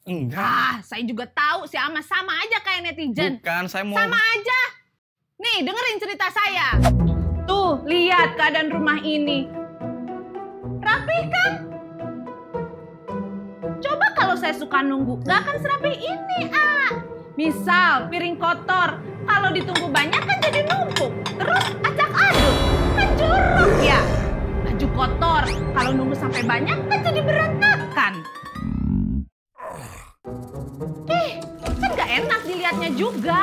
Enggak. Saya juga tahu si Ama sama aja kayak netizen. Bukan, saya mau... Sama aja. Nih, dengerin cerita saya. Tuh, lihat keadaan rumah ini. Rapi kan? Coba kalau saya suka nunggu, gak akan serapi ini, Misal, piring kotor. Kalau ditunggu banyak kan jadi numpuk. Terus acak aduk. Kan jorok ya. Baju kotor. Kalau nunggu sampai banyak kan jadi berantakan. Kan gak enak dilihatnya juga.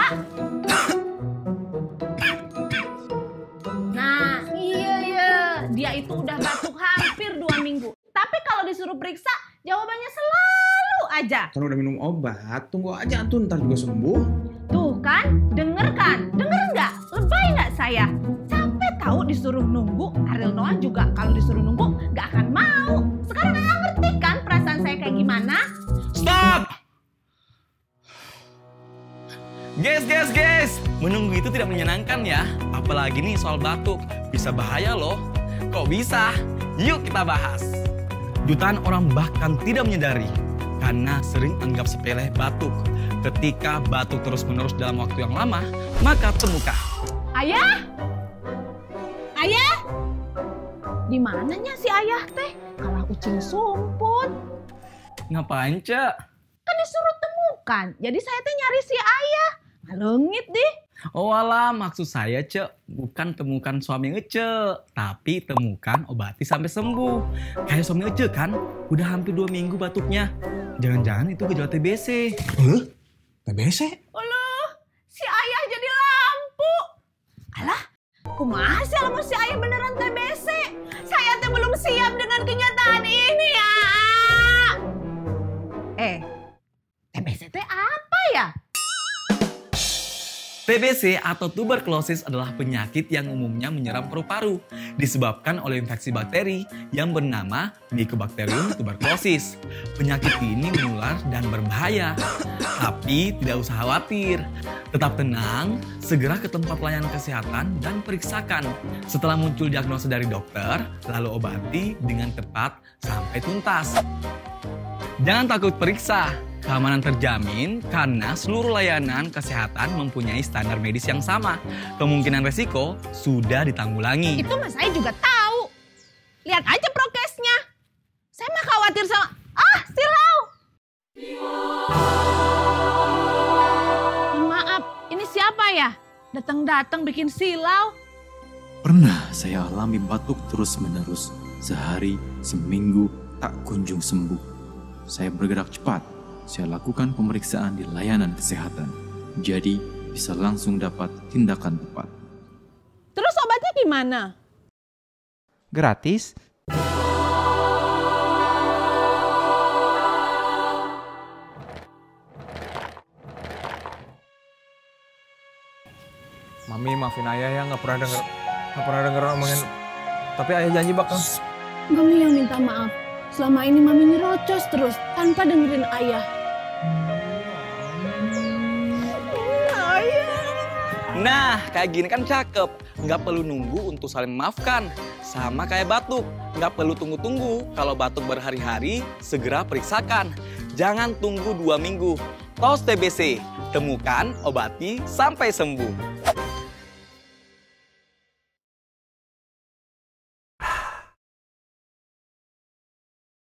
Nah, iya. Dia itu udah batuk hampir 2 minggu. Tapi kalau disuruh periksa, jawabannya selalu aja. Kan udah minum obat, tunggu aja tuh ntar juga sembuh. Tuh kan, denger nggak? Lebay nggak saya? Capek tahu disuruh nunggu. Ariel Noah juga kalau disuruh nunggu nggak akan mau. Sekarang Ayah ngerti kan perasaan saya kayak gimana? Stop! Guys. Menunggu itu tidak menyenangkan ya. Apalagi nih soal batuk. Bisa bahaya loh. Kok bisa? Yuk kita bahas. Jutaan orang bahkan tidak menyadari karena sering anggap sepele batuk. Ketika batuk terus-menerus dalam waktu yang lama, maka temukan. Ayah? Di mananya si Ayah teh? Kalah ucing sumput. Ngapain, Cek? Kan disuruh temukan. Jadi saya teh nyari si Ayah. Ngalengit deh. Oh alah, maksud saya, Cek, bukan temukan suami Ece, tapi temukan obati sampai sembuh. Kayak suami Ece kan, udah hampir 2 minggu batuknya. Jangan-jangan itu gejala TBC. TBC? Aduh, si Ayah jadi lampu. Alah, kumaha sih alamu si Ayah beneran TBC? Saya teh belum siap dengan kenyataan ini ya. TBC teh apa ya? TBC atau tuberkulosis adalah penyakit yang umumnya menyerang paru-paru disebabkan oleh infeksi bakteri yang bernama Mycobacterium tuberculosis. Penyakit ini menular dan berbahaya. Tapi tidak usah khawatir. Tetap tenang, segera ke tempat pelayanan kesehatan dan periksakan. Setelah muncul diagnosa dari dokter, lalu obati dengan tepat sampai tuntas. Jangan takut periksa. Keamanan terjamin karena seluruh layanan kesehatan mempunyai standar medis yang sama. Kemungkinan resiko sudah ditanggulangi. Itu mah saya juga tahu. Lihat aja prokesnya. Saya mah khawatir sama... silau! Maaf, ini siapa ya? Datang-datang bikin silau. Pernah saya alami batuk terus-menerus. Sehari, seminggu, tak kunjung sembuh. Saya bergerak cepat. Saya lakukan pemeriksaan di layanan kesehatan. Jadi bisa langsung dapat tindakan tepat. Terus obatnya gimana? Gratis. Mami maafin Ayah ya, nggak pernah denger ngomongin. Tapi Ayah janji bakal. Mami yang minta maaf. Selama ini Mami nyerocos terus tanpa dengerin Ayah. Nah, kayak gini kan cakep. Nggak perlu nunggu untuk saling memaafkan. Sama kayak batuk. Nggak perlu tunggu-tunggu. Kalau batuk berhari-hari, segera periksakan. Jangan tunggu 2 minggu. Tos TBC, temukan, obati, sampai sembuh.